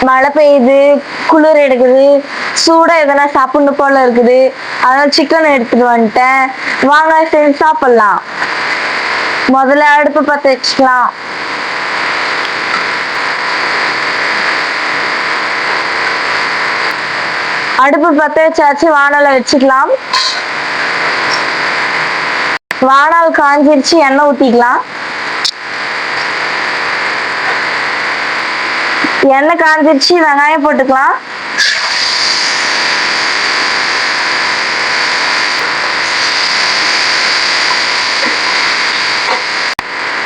மழை பெய்யுது, குளிர் எடுக்குது, சூடா எதனா சாப்பிடணும் போல இருக்குது. அதனால சிக்கன் எடுத்துட்டு வந்துட்டேன். வாங்க செஞ்சு சாப்பிடலாம். முதல்ல அடுப்பு பற்ற வச்சுக்கலாம். அடுப்பு பற்ற வச்சாச்சு. வானலை வச்சுக்கலாம். வானல் காஞ்சிருச்சு. எண்ணெய் ஊத்திக்கலாம். எண்ணெய் காஞ்சிருச்சு. வெங்காயம் போட்டுக்கலாம்.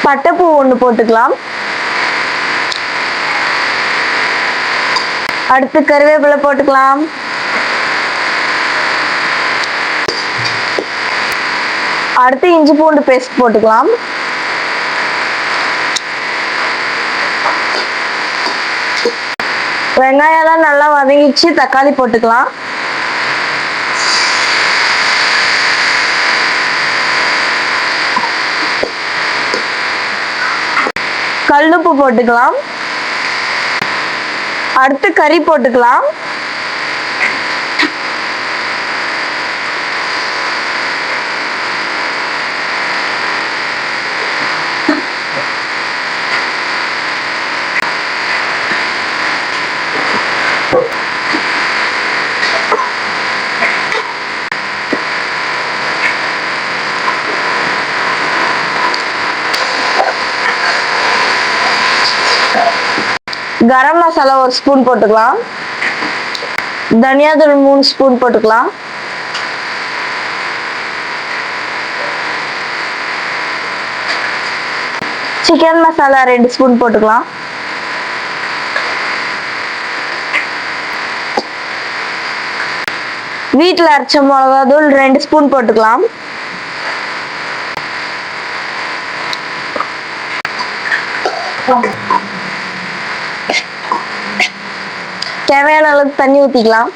பட்டைப்பூ ஒண்ணு போட்டுக்கலாம். அடுத்து கருவேப்பிலை போட்டுக்கலாம். அடுத்து இஞ்சி பூண்டு பேஸ்ட் போட்டுக்கலாம். வெங்காயம் எல்லாம் நல்லா வதங்கிச்சு. தக்காளி போட்டுக்கலாம். கல்லுப்பு போட்டுக்கலாம். அடுத்து கறி போட்டுக்கலாம். கரம் மசாலா 1 ஸ்பூன் போட்டுக்கலாம். தனியாத்தூள் 3 ஸ்பூன் போட்டுக்கலாம். சிக்கன் மசாலா 2 ஸ்பூன் போட்டுக்கலாம். வீட்டுல அரைச்ச மிளகாத்தூள் 2 ஸ்பூன் போட்டுக்கலாம். தேவையான அளவுக்கு தண்ணி ஊத்திக்கலாம்.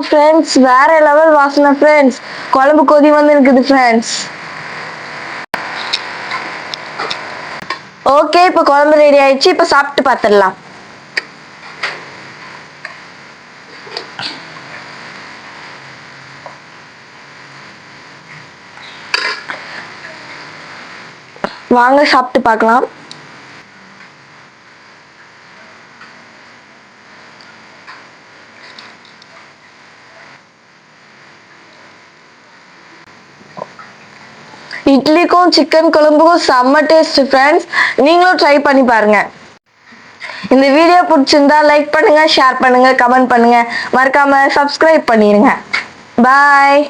ஃப்ரெண்ட்ஸ், வேற லெவல் வாசனை ஃப்ரெண்ட்ஸ். குழம்பு கொதி வந்து இருக்குது ஃப்ரெண்ட்ஸ். ஓகே, இப்போ குழம்பு ரெடி ஆயிடுச்சு. இப்போ சாப்பிட்டு பார்த்துடலாம். வாங்க சாப்பிட்டு பார்க்கலாம். இட்லிக்கும் சிக்கன் குழம்புக்கும் செம்ம டேஸ்ட் ஃப்ரெண்ட்ஸ். நீங்களும் ட்ரை பண்ணி பாருங்க. இந்த வீடியோ பிடிச்சிருந்தா லைக் பண்ணுங்க, ஷேர் பண்ணுங்க, கமெண்ட் பண்ணுங்க. மறக்காம சப்ஸ்கிரைப் பண்ணிருங்க. பாய்.